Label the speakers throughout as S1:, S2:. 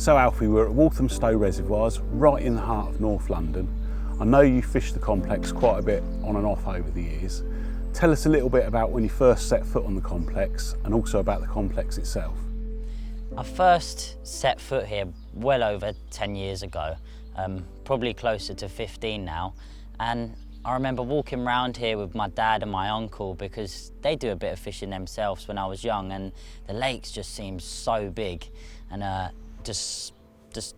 S1: So Alfie, we're at Walthamstow Reservoirs, right in the heart of North London. I know you fished the complex quite a bit on and off over the years. Tell us a little bit about when you first set foot on the complex and also about the complex itself.
S2: I first set foot here well over 10 years ago, probably closer to 15 now. And I remember walking around here with my dad and my uncle because they do a bit of fishing themselves when I was young, and the lakes just seemed so big and just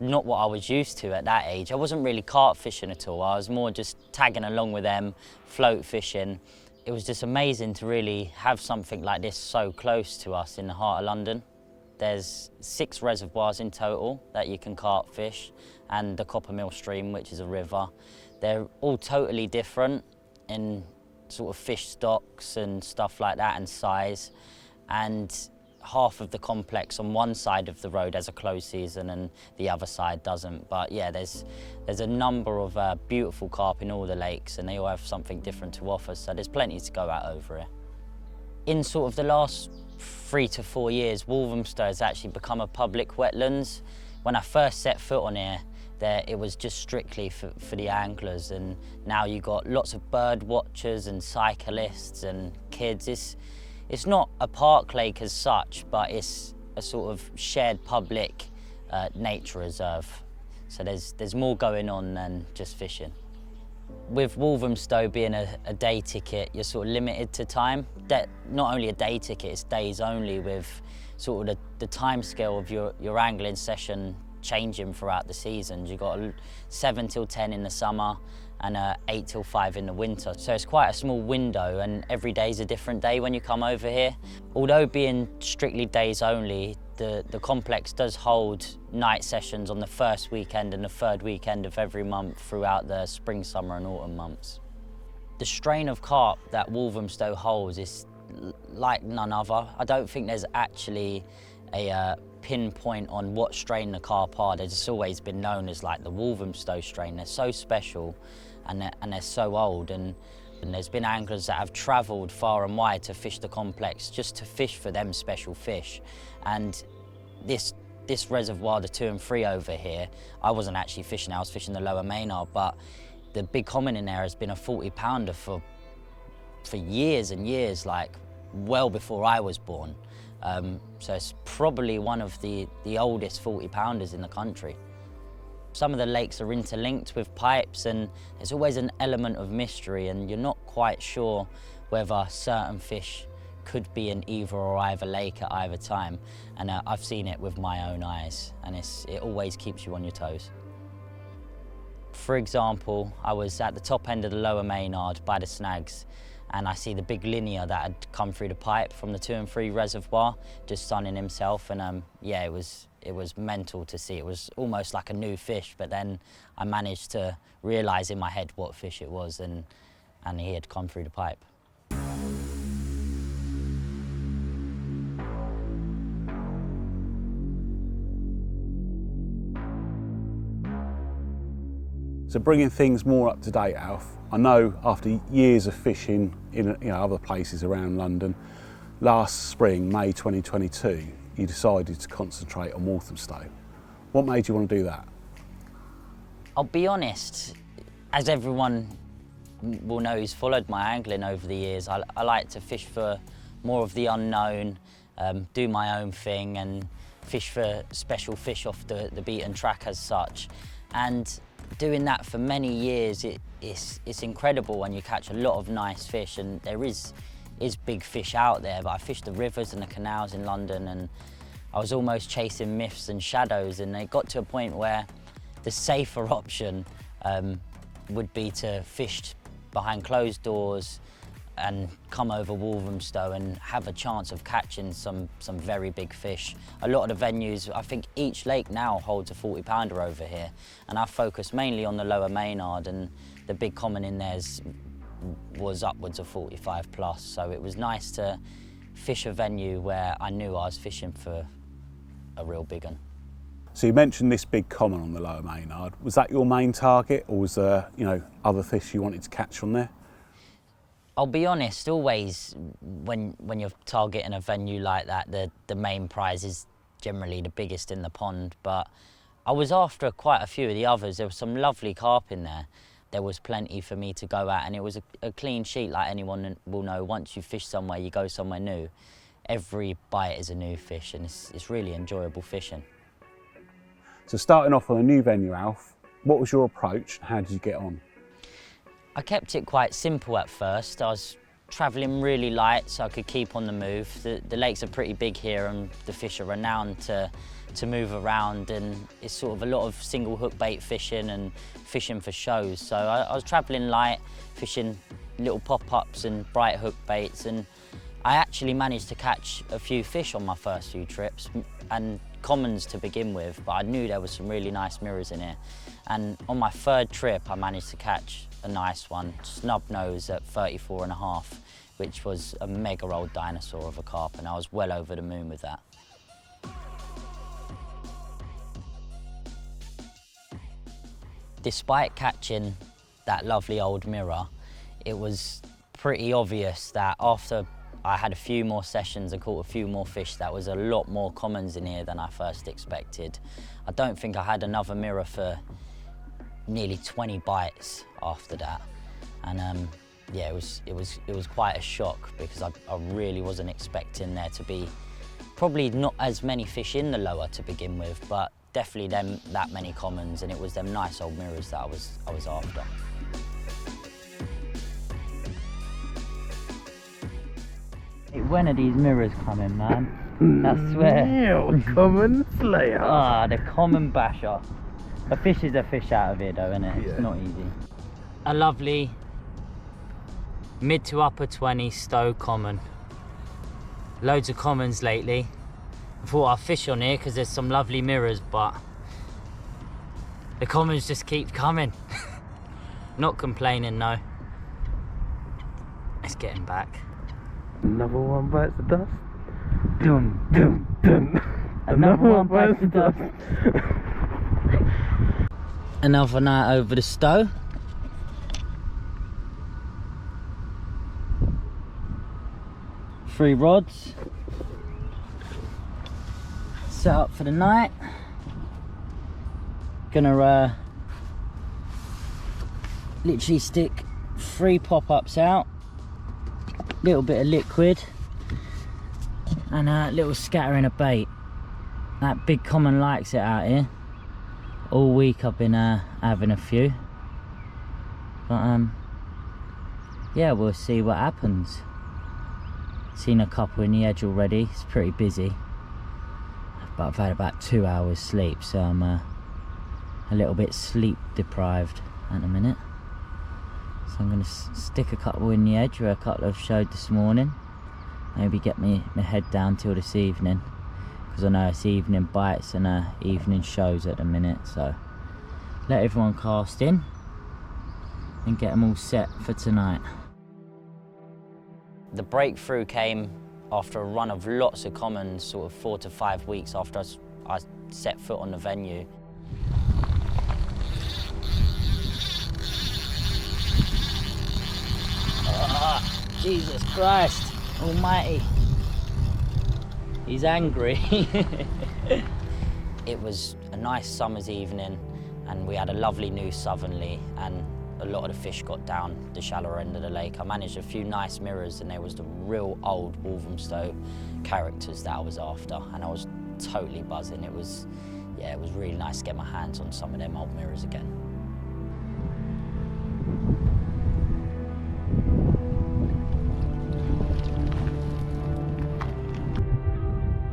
S2: not what I was used to at that age. I wasn't really carp fishing at all. I was more just tagging along with them, float fishing. It was just amazing to really have something like this so close to us in the heart of London. There's 6 reservoirs in total that you can carp fish, and the Coppermill Stream, which is a river. They're all totally different in sort of fish stocks and stuff like that and size. And half of the complex on one side of the road has a closed season and the other side doesn't. But yeah, there's a number of beautiful carp in all the lakes, and they all have something different to offer, so there's plenty to go at over here. In sort of the last 3 to 4 years, Walthamstow has actually become a public wetlands. When I first set foot on here, it was just strictly for the anglers, and now you've got lots of bird watchers and cyclists and kids. It's not a park lake as such, but it's a sort of shared public nature reserve. So there's more going on than just fishing. With Walthamstow being a day ticket, you're sort of limited to time. Not only a day ticket, it's days only, with sort of the time scale of your angling session changing throughout the seasons. You've got 7 till 10 in the summer and 8 till 5 in the winter. So it's quite a small window, and every day's a different day when you come over here. Although being strictly days only, the complex does hold night sessions on the first weekend and the third weekend of every month throughout the spring, summer and autumn months. The strain of carp that Walthamstow holds is like none other. I don't think there's actually a pinpoint on what strain the carp are. They've just always been known as like the Walthamstow strain. They're so special and they're so old, and there's been anglers that have travelled far and wide to fish the complex just to fish for them special fish. And this reservoir, the 2 and 3 over here, I wasn't actually fishing, I was fishing the lower Maynard, but the big common in there has been a 40-pounder for years and years, like well before I was born. So it's probably one of the oldest 40-pounders in the country. Some of the lakes are interlinked with pipes, and there's always an element of mystery, and you're not quite sure whether certain fish could be in either or either lake at either time. And I've seen it with my own eyes, and it always keeps you on your toes. For example, I was at the top end of the lower Maynard by the snags, and I see the big linear that had come through the pipe from the 2 and 3 reservoir, just sunning himself, and yeah, it was mental to see. It was almost like a new fish, but then I managed to realise in my head what fish it was, and he had come through the pipe.
S1: So bringing things more up to date, Alf, I know after years of fishing in other places around London, last spring, May 2022, you decided to concentrate on Walthamstow. What made you want to do that?
S2: I'll be honest, as everyone will know who's followed my angling over the years, I like to fish for more of the unknown, do my own thing and fish for special fish off the beaten track as such. And doing that for many years, it's incredible when you catch a lot of nice fish, and there is big fish out there, but I fished the rivers and the canals in London, and I was almost chasing myths and shadows, and it got to a point where the safer option would be to fish behind closed doors and come over Walthamstow and have a chance of catching some very big fish. A lot of the venues, I think each lake now holds a 40-pounder over here, and I focused mainly on the lower Maynard, and the big common in there was upwards of 45 plus, so it was nice to fish a venue where I knew I was fishing for a real big one.
S1: So you mentioned this big common on the lower Maynard. Was that your main target, or was there other fish you wanted to catch on there?
S2: I'll be honest, always when you're targeting a venue like that, the main prize is generally the biggest in the pond, but I was after quite a few of the others. There was some lovely carp in there. There was plenty for me to go at, and it was a clean sheet, like anyone will know. Once you fish somewhere, you go somewhere new. Every bite is a new fish, and it's really enjoyable fishing.
S1: So starting off on a new venue, Alf, what was your approach and how did you get on?
S2: I kept it quite simple at first. I was travelling really light so I could keep on the move. The lakes are pretty big here and the fish are renowned to move around, and it's sort of a lot of single hook bait fishing and fishing for shows. So I was travelling light, fishing little pop-ups and bright hook baits, and I actually managed to catch a few fish on my first few trips, and commons to begin with, but I knew there was some really nice mirrors in here. And on my third trip, I managed to catch a nice one, snub nose at 34.5, which was a mega old dinosaur of a carp, and I was well over the moon with that. Despite catching that lovely old mirror, it was pretty obvious that after I had a few more sessions and caught a few more fish, that was a lot more commons in here than I first expected. I don't think I had another mirror for nearly 20 bites after that. And yeah, it was quite a shock, because I really wasn't expecting there to be probably not as many fish in the lower to begin with, but definitely that many commons, and it was them nice old mirrors that I was after. When are these mirrors coming, man? I swear.
S3: Common slayer.
S2: Ah, the common basher. A fish is a fish out of here though, isn't it?
S3: Yeah.
S2: It's not easy. A lovely mid to upper 20 Stowe common. Loads of commons lately. I thought I'd fish on here because there's some lovely mirrors, but the commons just keep coming. Not complaining, no. Let's get him back.
S3: Another one bites the dust. Dun, dun, dun.
S2: Another one bites the dust. Another night over the Stowe. Three rods. Set up for the night. Gonna literally stick 3 pop-ups out, little bit of liquid, and a little scattering of bait. That big common likes it out here. All week I've been having a few, but yeah, we'll see what happens. Seen a couple in the edge already. It's pretty busy, but I've had about 2 hours sleep, so I'm a little bit sleep deprived at the minute. So I'm going to stick a couple in the edge where a couple I've showed this morning. Maybe get my head down till this evening, because I know it's evening bites and evening shows at the minute. So let everyone cast in and get them all set for tonight. The breakthrough came after a run of lots of commons, sort of 4 to 5 weeks after I set foot on the venue. Oh, Jesus Christ almighty. He's angry. It was a nice summer's evening, and we had a lovely new southerly, and a lot of the fish got down the shallower end of the lake. I managed a few nice mirrors, and there was the real old Walthamstow characters that I was after, and I was totally buzzing. It was really nice to get my hands on some of them old mirrors again.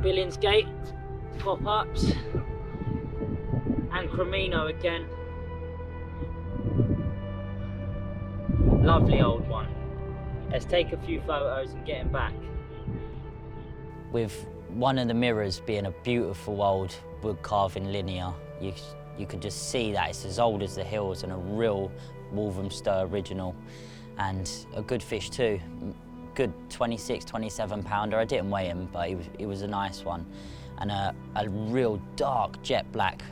S2: Billingsgate, pop-ups, and Cremino again. Lovely old one. Let's take a few photos and get him back. With one of the mirrors being a beautiful old wood carving linear, you could just see that it's as old as the hills and a real Walthamstow original, and a good fish too. Good 26, 27 pounder. I didn't weigh him, but he was a nice one. And a real dark jet black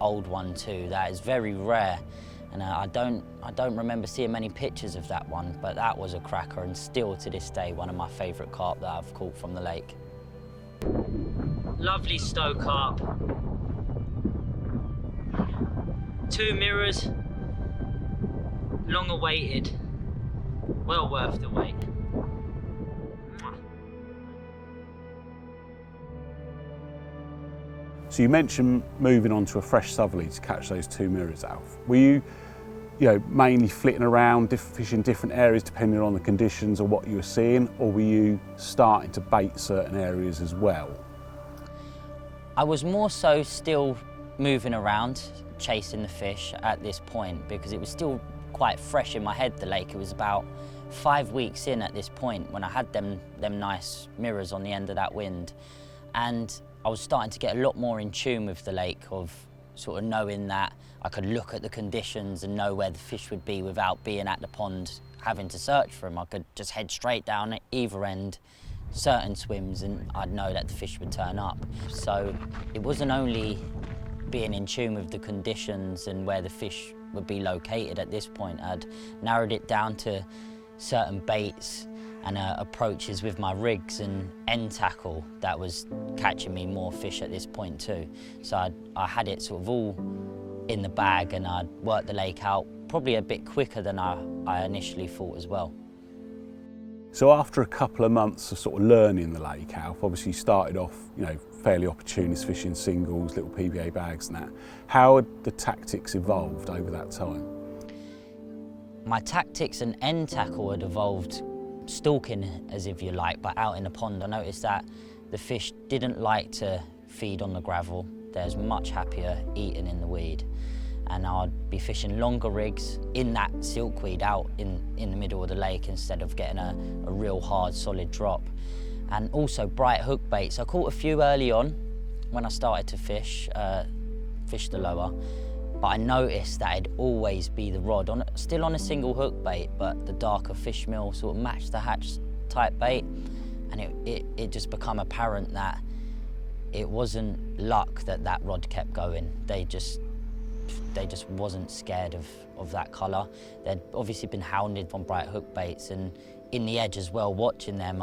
S2: old one too. That is very rare. And I don't remember seeing many pictures of that one, but that was a cracker, and still to this day one of my favourite carp that I've caught from the lake. Lovely stow carp. 2 mirrors, long awaited, well worth the wait.
S1: So you mentioned moving on to a fresh southerly to catch those 2 mirrors, Alf. Were you mainly flitting around, fishing different areas depending on the conditions or what you were seeing, or were you starting to bait certain areas as well?
S2: I was more so still moving around, chasing the fish at this point, because it was still quite fresh in my head, the lake. It was about 5 weeks in at this point when I had them nice mirrors on the end of that wind. And I was starting to get a lot more in tune with the lake, of sort of knowing that I could look at the conditions and know where the fish would be without being at the pond having to search for them. I could just head straight down at either end, certain swims, and I'd know that the fish would turn up. So it wasn't only being in tune with the conditions and where the fish would be located at this point. I'd narrowed it down to certain baits and approaches with my rigs and end tackle that was catching me more fish at this point too. So I had it sort of all in the bag, and I'd worked the lake out probably a bit quicker than I initially thought as well.
S1: So after a couple of months of sort of learning the lake, Alf, obviously you started off, fairly opportunist fishing singles, little PVA bags and that. How had the tactics evolved over that time?
S2: My tactics and end tackle had evolved, stalking as if you like, but out in the pond. I noticed that the fish didn't like to feed on the gravel. They're much happier eating in the weed. And I'd be fishing longer rigs in that silkweed out in the middle of the lake instead of getting a real hard, solid drop. And also bright hook baits. I caught a few early on when I started to fish the lower, but I noticed that it'd always be the rod, still on a single hook bait, but the darker fish meal sort of matched the hatch type bait. And it just become apparent that it wasn't luck that rod kept going. They just wasn't scared of that colour. They'd obviously been hounded from bright hook baits, and in the edge as well, watching them,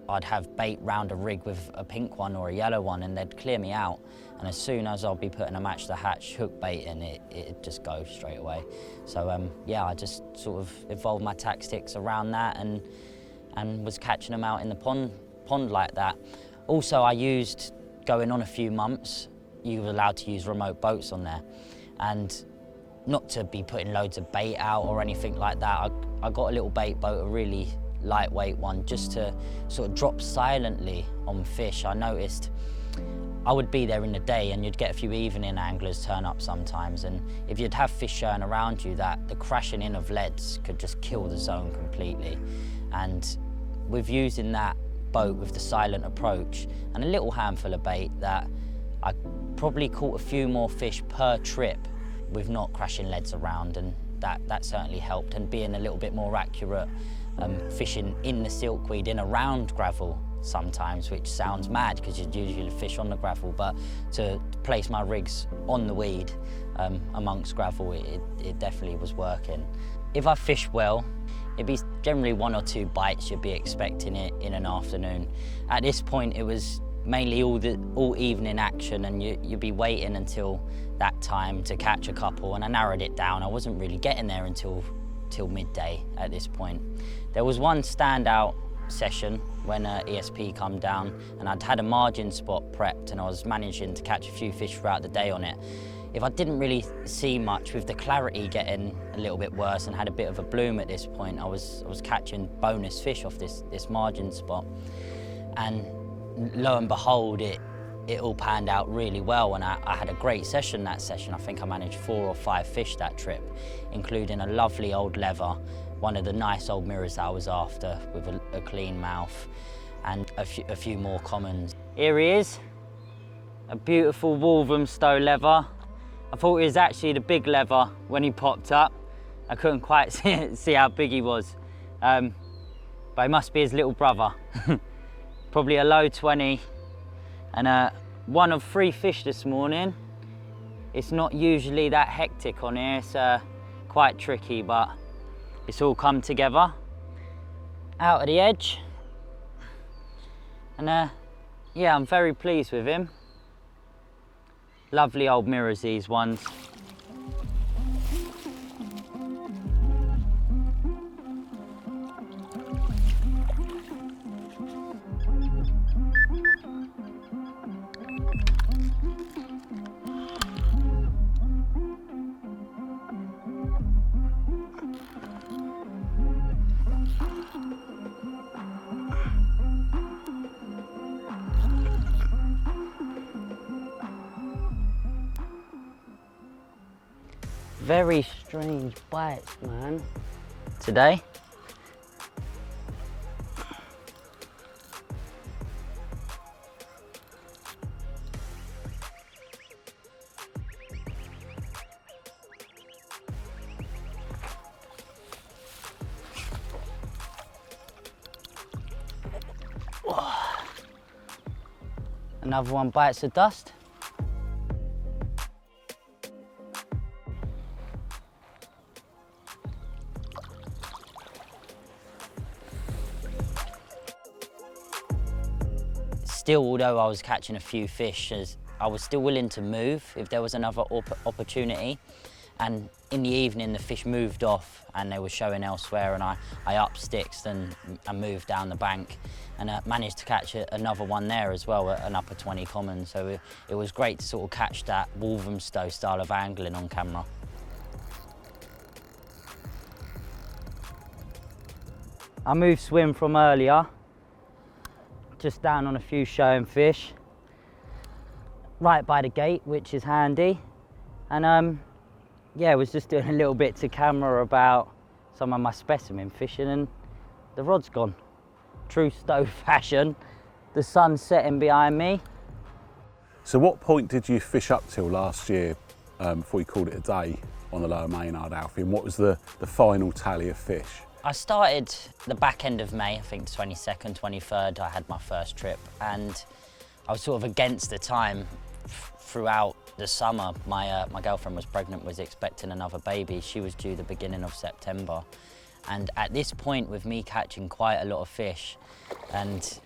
S2: I'd have bait round a rig with a pink one or a yellow one, and they'd clear me out. And as soon as I'd be putting a match the hatch hook bait in, it'd just go straight away. So yeah, I just sort of evolved my tactics around that and was catching them out in the pond like that. Also, I used, going on a few months, you were allowed to use remote boats on there. And not to be putting loads of bait out or anything like that, I got a little bait boat, a really lightweight one, just to sort of drop silently on fish. I noticed I would be there in the day and you'd get a few evening anglers turn up sometimes, and if you'd have fish showing around you, that the crashing in of leads could just kill the zone completely. And with using that boat with the silent approach and a little handful of bait, that I probably caught a few more fish per trip with not crashing leads around, and that certainly helped. And being a little bit more accurate, fishing in the silkweed, in around gravel sometimes, which sounds mad because you'd usually fish on the gravel, but to place my rigs on the weed amongst gravel, it definitely was working. If I fish well, it'd be generally 1 or 2 bites you'd be expecting it in an afternoon. At this point, it was mainly all evening action, and you'd be waiting until that time to catch a couple, and I narrowed it down. I wasn't really getting there until midday at this point. There was one standout session when ESP come down, and I'd had a margin spot prepped, and I was managing to catch a few fish throughout the day on it. If I didn't really see much, with the clarity getting a little bit worse and had a bit of a bloom at this point, I was catching bonus fish off this margin spot. And lo and behold, it all panned out really well, and I had a great session that session. I think I managed 4 or 5 fish that trip, including a lovely old lever, one of the nice old mirrors that I was after, with a clean mouth, and a few more commons. Here he is, a beautiful Walthamstow lever. I thought he was actually the big lever when he popped up. I couldn't quite see how big he was, but he must be his little brother. Probably a low 20, and one of 3 fish this morning. It's not usually that hectic on here, it's quite tricky, but it's all come together. Out of the edge, and Yeah, I'm very pleased with him. Lovely old mirrors, these ones. Very strange bites, man. Today. Another one bites the dust. Still, although I was catching a few fish, I was still willing to move if there was another opportunity. And in the evening, the fish moved off and they were showing elsewhere, and I upped sticks and moved down the bank and managed to catch another one there as well, an upper 20 common. So it was great to sort of catch that Walthamstow style of angling on camera. I moved swim from earlier, just down on a few showing fish, right by the gate, which is handy. And yeah, I was just doing a little bit to camera about some of my specimen fishing, and the rod's gone. True Stowe fashion. The sun's setting behind me.
S1: So what point did you fish up till last year before you called it a day on the Lower Maynard, Alfie? And what was the final tally of fish?
S2: I started the back end of May, I think 22nd, 23rd, I had my first trip, and I was sort of against the time throughout the summer. My girlfriend was pregnant, was expecting another baby. She was due the beginning of September. And at this point, with me catching quite a lot of fish, and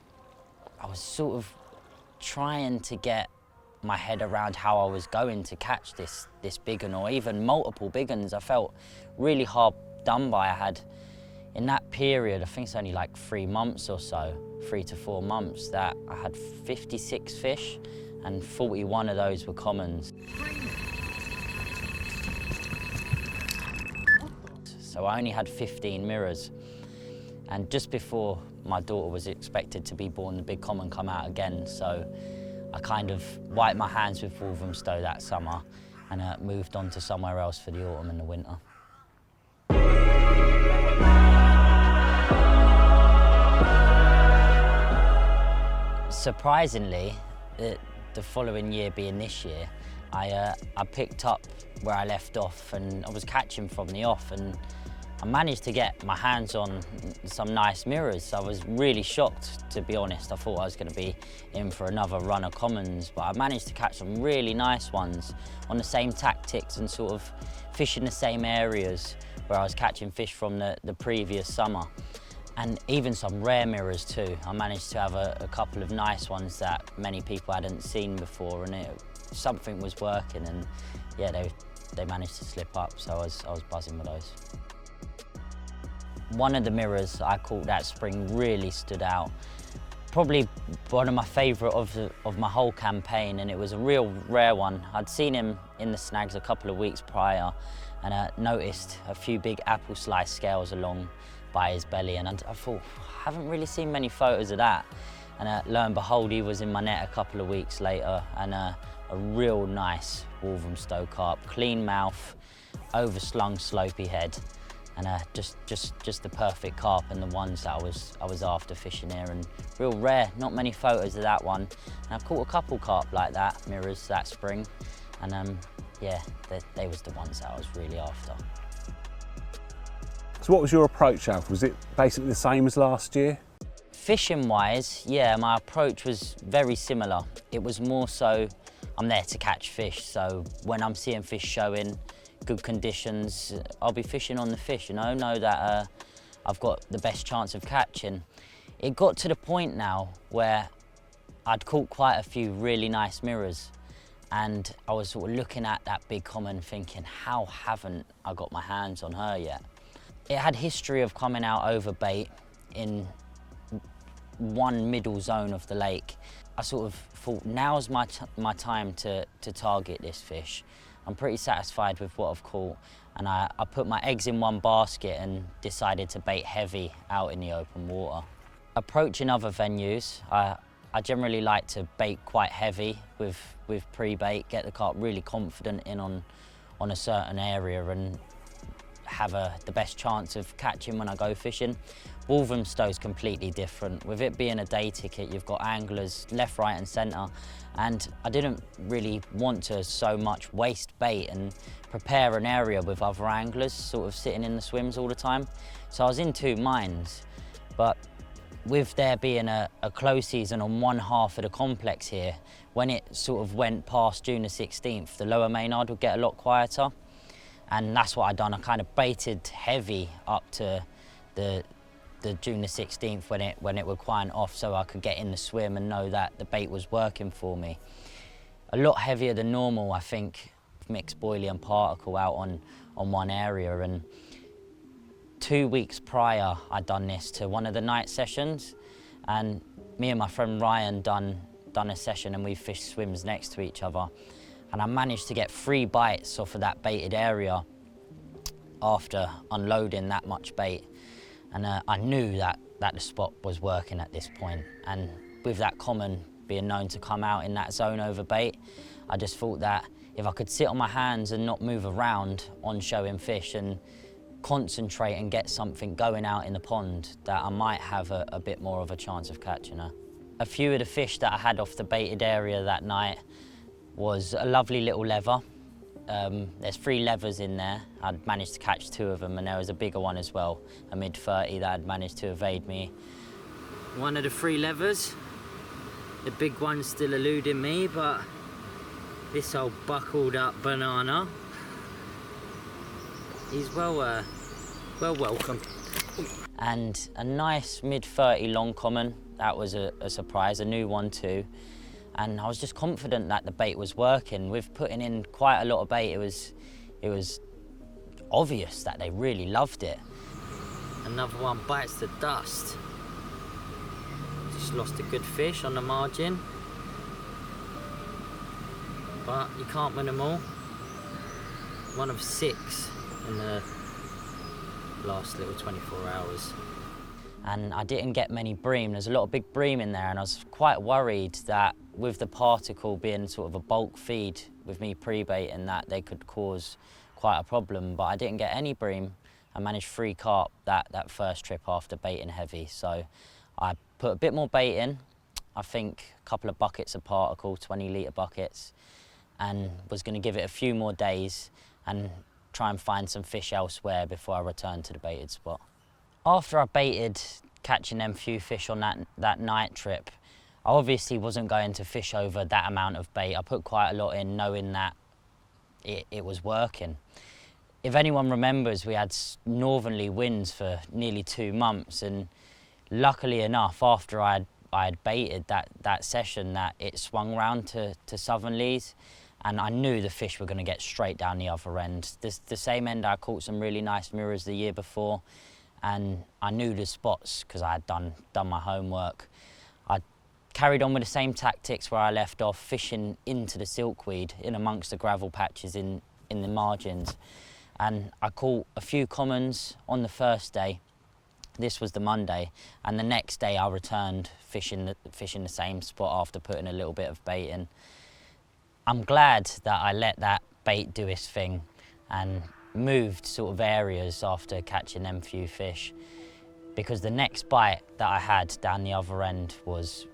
S2: I was sort of trying to get my head around how I was going to catch this biggun, or even multiple bigguns. I felt really hard done by. I had, in that period, I think it's only like 3 months or so, 3 to 4 months, that I had 56 fish and 41 of those were commons. So I only had 15 mirrors. And just before my daughter was expected to be born, the big common come out again. So I kind of wiped my hands with Walthamstow that summer and moved on to somewhere else for the autumn and the winter. Surprisingly, the following year being this year, I picked up where I left off, and I was catching from the off, and I managed to get my hands on some nice mirrors. I was really shocked, to be honest. I thought I was going to be in for another run of commons, but I managed to catch some really nice ones on the same tactics and sort of fishing the same areas where I was catching fish from the previous summer. And even some rare mirrors too. I managed to have a couple of nice ones that many people hadn't seen before, and something was working, and yeah, they managed to slip up, so I was buzzing with those. One of the mirrors I caught that spring really stood out. Probably one of my favourite of my whole campaign, and it was a real rare one. I'd seen him in the snags a couple of weeks prior, and I noticed a few big apple slice scales along by his belly, and I thought, I haven't really seen many photos of that. And lo and behold, he was in my net a couple of weeks later, and a real nice Walthamstow carp, clean mouth, overslung slopey head, and just the perfect carp, and the ones that I was after fishing here, and real rare, not many photos of that one. And I caught a couple carp like that, mirrors, that spring, and yeah, they was the ones that I was really after.
S1: So what was your approach, Alf? Was it basically the same as last year?
S2: Fishing wise, yeah, my approach was very similar. It was more so, I'm there to catch fish, so when I'm seeing fish showing, good conditions, I'll be fishing on the fish, you know that I've got the best chance of catching. It got to the point now where I'd caught quite a few really nice mirrors, and I was sort of looking at that big common thinking, how haven't I got my hands on her yet? It had history of coming out over bait in one middle zone of the lake. I sort of thought, now's my time to target this fish. I'm pretty satisfied with what I've caught, and I put my eggs in one basket and decided to bait heavy out in the open water. Approaching other venues, I generally like to bait quite heavy with pre-bait, get the carp really confident in on a certain area and have the best chance of catching when I go fishing. Walthamstow's completely different. With it being a day ticket, you've got anglers left, right and centre, and I didn't really want to so much waste bait and prepare an area with other anglers sort of sitting in the swims all the time. So I was in two minds, but with there being a close season on one half of the complex here, when it sort of went past June the 16th, the lower Maynard would get a lot quieter. And that's what I'd done. I kind of baited heavy up to the June the 16th when it would quiet off, so I could get in the swim and know that the bait was working for me. A lot heavier than normal, I think, mixed boilie and particle out on one area. And 2 weeks prior, I'd done this to one of the night sessions, and me and my friend Ryan done a session, and we fished swims next to each other. And I managed to get 3 bites off of that baited area after unloading that much bait. And I knew that the spot was working at this point. And with that common being known to come out in that zone over bait, I just thought that if I could sit on my hands and not move around on showing fish and concentrate and get something going out in the pond, that I might have a bit more of a chance of catching her. A few of the fish that I had off the baited area that night was a lovely little lever. There's 3 levers in there. I'd managed to catch 2 of them, and there was a bigger one as well, a mid-30 that had managed to evade me. One of the 3 levers, the big one's still eluding me, but this old buckled up banana, he's well welcome. And a nice mid-30 long common, that was a surprise, a new one too. And I was just confident that the bait was working. With putting in quite a lot of bait, it was obvious that they really loved it. Another one bites the dust. Just lost a good fish on the margin. But you can't win them all. One of 6 in the last little 24 hours. And I didn't get many bream. There's a lot of big bream in there, and I was quite worried that with the particle being sort of a bulk feed with me pre-baiting, that they could cause quite a problem, but I didn't get any bream. I managed 3 carp that first trip after baiting heavy. So I put a bit more bait in, I think a couple of buckets of particle, 20-litre buckets, and was going to give it a few more days and try and find some fish elsewhere before I returned to the baited spot. After I baited catching them few fish on that night trip, I obviously wasn't going to fish over that amount of bait. I put quite a lot in, knowing that it was working. If anyone remembers, we had northerly winds for nearly 2 months, and luckily enough, after I had baited that session, that it swung round to southerlies, and I knew the fish were going to get straight down the other end. The same end I caught some really nice mirrors the year before, and I knew the spots because I had done my homework. I carried on with the same tactics where I left off, fishing into the silkweed in amongst the gravel patches in the margins. And I caught a few commons on the first day. This was the Monday, and the next day I returned fishing the same spot after putting a little bit of bait in. I'm glad that I let that bait do its thing and moved sort of areas after catching them few fish, because the next bite that I had down the other end was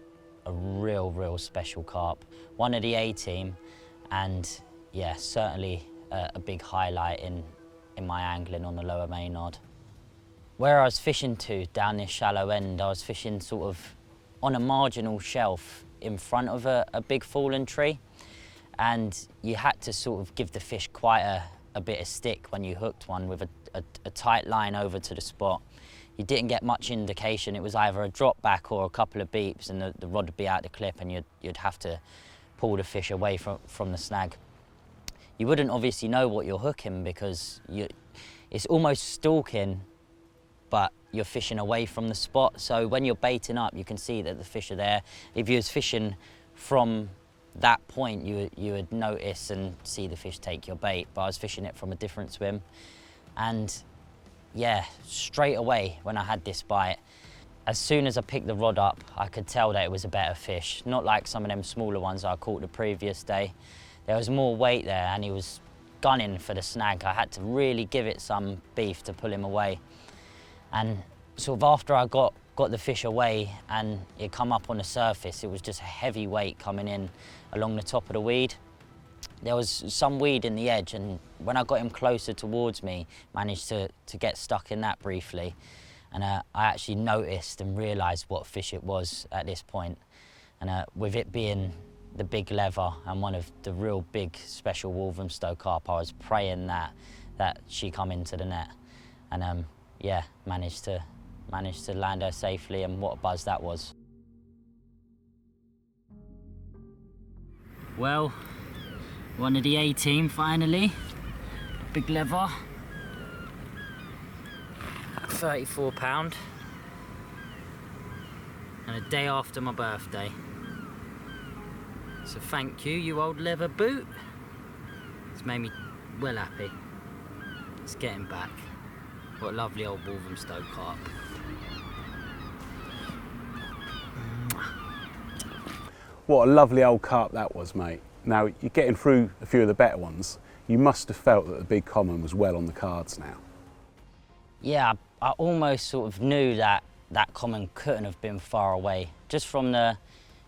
S2: a real special carp. One of the A team, and yeah, certainly a big highlight in my angling on the lower Maynard. Where I was fishing to down this shallow end, I was fishing sort of on a marginal shelf in front of a big fallen tree, and you had to sort of give the fish quite a bit of stick when you hooked one with a tight line over to the spot. you didn't get much indication. It was either a drop back or a couple of beeps, and the rod would be out the clip, and you'd have to pull the fish away from the snag. You wouldn't obviously know what you're hooking, because it's almost stalking, but you're fishing away from the spot. So when you're baiting up, you can see that the fish are there. If you was fishing from that point, you would notice and see the fish take your bait, but I was fishing it from a different swim. And yeah, straight away when I had this bite, as soon as I picked the rod up, I could tell that it was a better fish. Not like some of them smaller ones I caught the previous day. There was more weight there, and he was gunning for the snag. I had to really give it some beef to pull him away. And sort of after I got the fish away and it come up on the surface, it was just a heavy weight coming in along the top of the weed. There was some weed in the edge, and when I got him closer towards me, managed to get stuck in that briefly. And I actually noticed and realised what fish it was at this point. And with it being the big lever and one of the real big special Walthamstow carp, I was praying that she come into the net. And yeah, managed to land her safely, and what a buzz that was. Well, one of the A-team finally. Big lever. 34 pound. And a day after my birthday. So thank you, you old leather boot. It's made me well happy. Let's get him back. What a lovely old Walthamstow carp.
S1: What a lovely old carp that was, mate. Now, you're getting through a few of the better ones. You must have felt that the big common was well on the cards now.
S2: Yeah, I almost sort of knew that common couldn't have been far away, just from the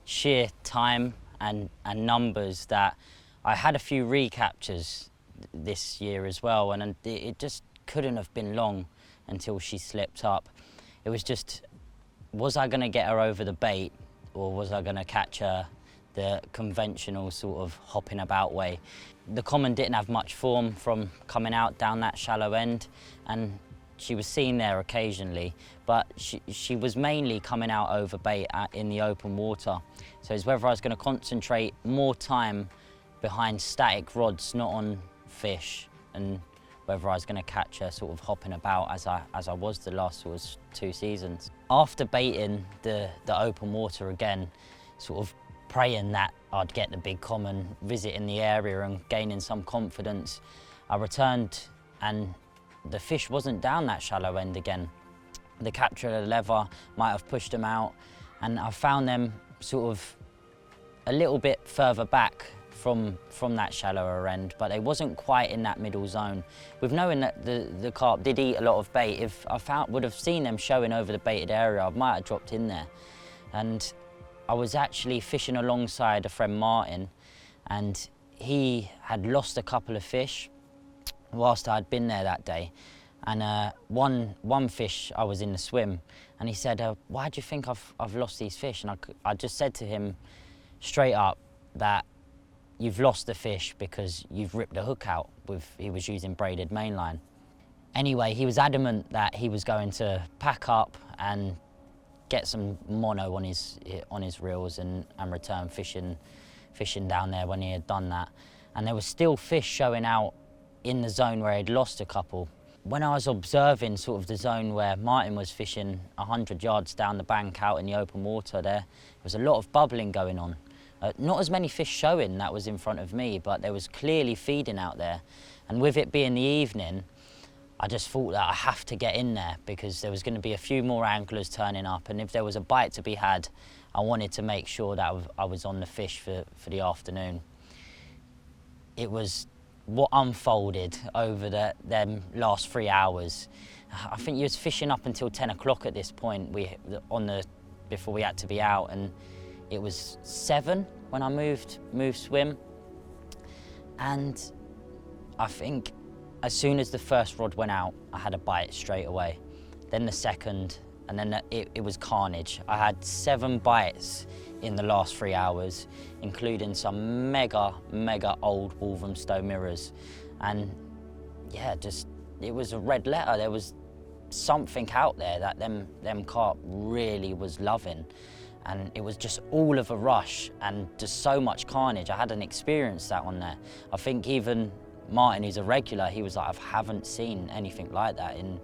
S2: sheer time and numbers that I had a few recaptures this year as well, and it just couldn't have been long until she slipped up. It was just, was I going to get her over the bait, or was I going to catch her the conventional sort of hopping about way? The common didn't have much form from coming out down that shallow end, and she was seen there occasionally, but she was mainly coming out over bait in the open water. So it's whether I was going to concentrate more time behind static rods, not on fish, and whether I was going to catch her sort of hopping about as I was the last sort of 2 seasons. After baiting the open water again, sort of praying that I'd get the big common, visiting the area and gaining some confidence, I returned and the fish wasn't down that shallow end again. The capture of the lever might have pushed them out, and I found them sort of a little bit further back from that shallower end, but they wasn't quite in that middle zone. With knowing that the carp did eat a lot of bait, if I would have seen them showing over the baited area, I might have dropped in there. And I was actually fishing alongside a friend Martin, and he had lost a couple of fish whilst I'd been there that day. And one fish, I was in the swim, and he said, why do you think I've lost these fish? And I just said to him straight up that you've lost the fish because you've ripped the hook out. He was using braided mainline. Anyway, he was adamant that he was going to pack up and get some mono on his reels and return fishing down there when he had done that. And there was still fish showing out in the zone where he'd lost a couple. When I was observing sort of the zone where Martin was fishing 100 yards down the bank out in the open water, there was a lot of bubbling going on. Not as many fish showing that was in front of me, but there was clearly feeding out there. And with it being the evening, I just thought that I have to get in there because there was going to be a few more anglers turning up, and if there was a bite to be had, I wanted to make sure that I was on the fish for the afternoon. It was what unfolded over them last 3 hours. I think you was fishing up until 10 o'clock at this point before we had to be out, and it was 7 when I moved swim. And I think as soon as the first rod went out, I had a bite straight away. Then the second, and then it was carnage. I had 7 bites in the last 3 hours, including some mega old Walthamstow mirrors. And yeah, it was a red letter. There was something out there that them carp really was loving. And it was just all of a rush and just so much carnage. I hadn't experienced that on there. I think even Martin, who's a regular, he was like, I haven't seen anything like that in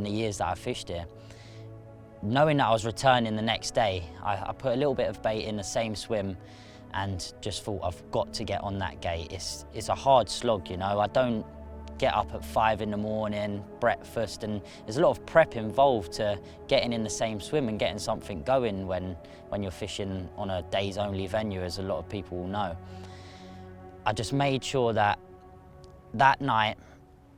S2: the years that I fished here. Knowing that I was returning the next day, I put a little bit of bait in the same swim and just thought, I've got to get on that gate. It's a hard slog, you know. I don't get up at 5 in the morning, breakfast, and there's a lot of prep involved to getting in the same swim and getting something going when you're fishing on a days only venue, as a lot of people will know. I just made sure that night,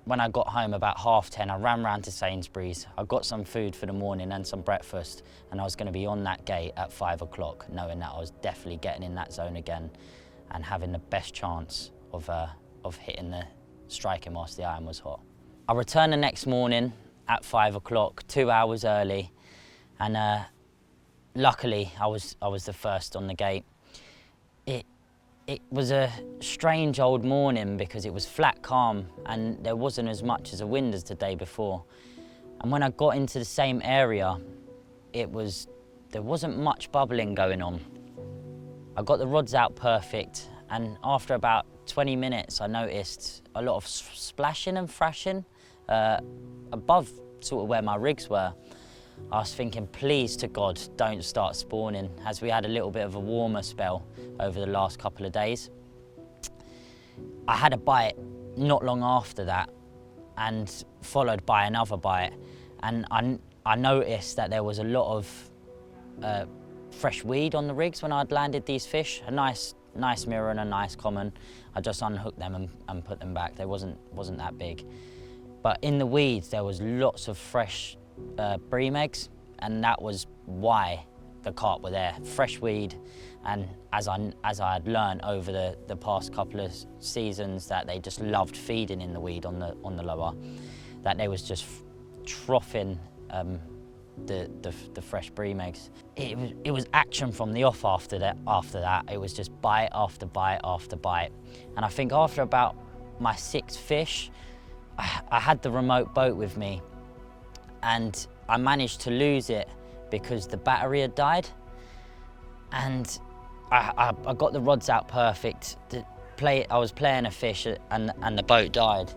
S2: when I got home about 10:30, I ran round to Sainsbury's. I got some food for the morning and some breakfast, and I was going to be on that gate at 5 o'clock, knowing that I was definitely getting in that zone again and having the best chance of hitting the striking whilst the iron was hot. I returned the next morning at 5 o'clock, 2 hours early, and luckily I was the first on the gate. It was a strange old morning because it was flat calm and there wasn't as much as a wind as the day before. And when I got into the same area, there wasn't much bubbling going on. I got the rods out perfect, and after about 20 minutes I noticed a lot of splashing and thrashing above sort of where my rigs were. I was thinking, please to God, don't start spawning, as we had a little bit of a warmer spell over the last couple of days. I had a bite not long after that, and followed by another bite, and I noticed that there was a lot of fresh weed on the rigs when I'd landed these fish. A nice mirror and a nice common. I just unhooked them and put them back. They wasn't that big. But in the weeds there was lots of fresh bream eggs, and that was why the carp were there. Fresh weed, and as I had learned over the past couple of seasons, that they just loved feeding in the weed on the lower, that they was just troughing the fresh bream eggs. It was action from the off after that. It was just bite after bite after bite, and I think after about my 6th fish, I had the remote boat with me, and I managed to lose it because the battery had died, and I got the rods out perfect. I was playing a fish and the boat died,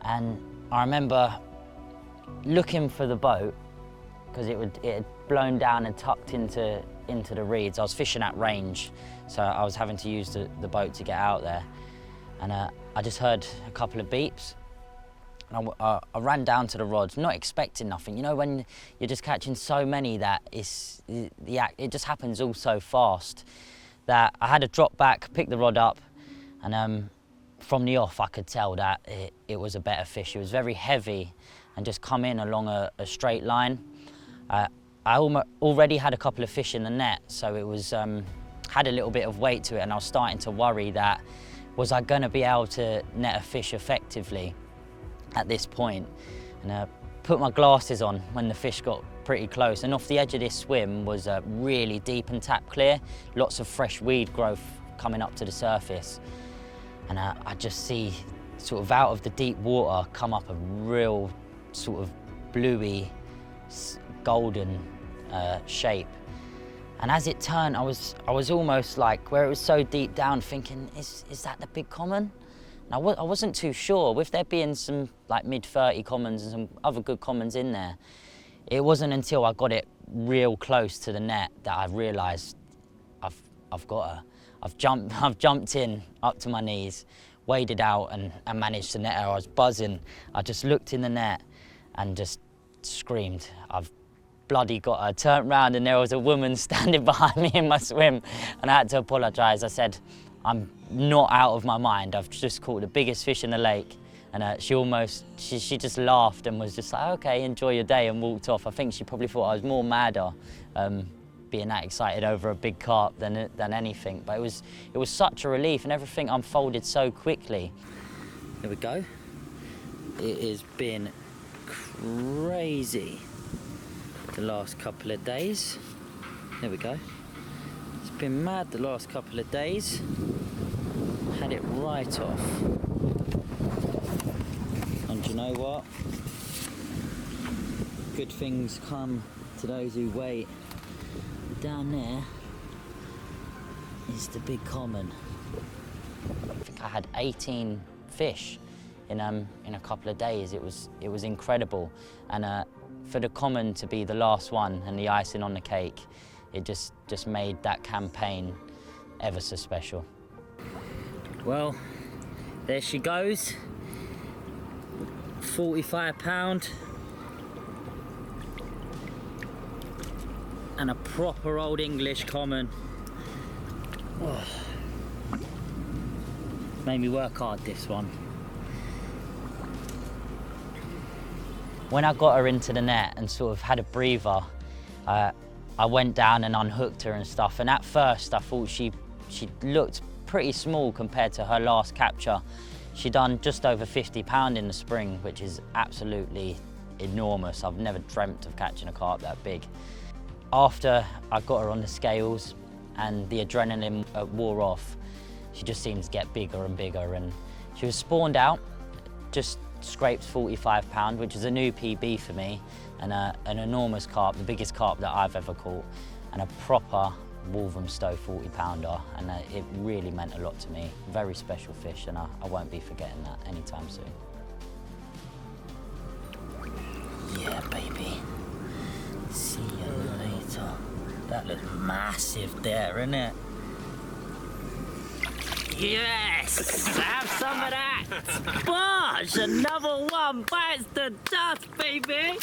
S2: and I remember looking for the boat because it had blown down and tucked into the reeds. I was fishing at range, so I was having to use the boat to get out there, and I just heard a couple of beeps. And I ran down to the rods, not expecting nothing. You know, when you're just catching so many that it just happens all so fast, that I had to drop back, pick the rod up, and from the off I could tell that it was a better fish. It was very heavy and just come in along a straight line. I already had a couple of fish in the net, so it was had a little bit of weight to it, and I was starting to worry that, was I going to be able to net a fish effectively at this point. And I put my glasses on when the fish got pretty close, and off the edge of this swim was really deep and tap clear, lots of fresh weed growth coming up to the surface, and I just see sort of out of the deep water come up a real sort of bluey golden shape, and as it turned I was almost like, where it was so deep down, thinking, is that the big common? I wasn't too sure, with there being some like mid-30 commons and some other good commons in there. It wasn't until I got it real close to the net that I realised I've got her. I've jumped in up to my knees, waded out and managed to net her. I was buzzing. I just looked in the net and just screamed, I've bloody got her. Turned round and there was a woman standing behind me in my swim, and I had to apologise. I said, I'm not out of my mind. I've just caught the biggest fish in the lake. And she just laughed and was just like, okay, enjoy your day, and walked off. I think she probably thought I was more madder being that excited over a big carp than anything. But it was such a relief, and everything unfolded so quickly. There we go. It has been crazy the last couple of days. There we go. It's been mad the last couple of days. Had it right off. And do you know what? good things come to those who wait. Down there is the big common. I think I had 18 fish in a couple of days. It was incredible, and for the common to be the last one and the icing on the cake, it just made that campaign ever so special. Well, there she goes. 45 £, and a proper old English common. Oh. Made me work hard, this one. When I got her into the net and sort of had a breather, I went down and unhooked her and stuff, and at first I thought she looked pretty small compared to her last capture. She done just over 50 £, in the spring, which is absolutely enormous. I've never dreamt of catching a carp that big. After I got her on the scales and the adrenaline wore off, she just seemed to get bigger and bigger, and she was spawned out, just scraped 45 £, which is a new PB for me, and an enormous carp, the biggest carp that I've ever caught, and a proper Walthamstow 40 pounder, and it really meant a lot to me. Very special fish, and I won't be forgetting that anytime soon. Yeah, baby. See you later. That looks massive there, isn't it? Yes! Have some of that! Bosh! Another one bites the dust, baby!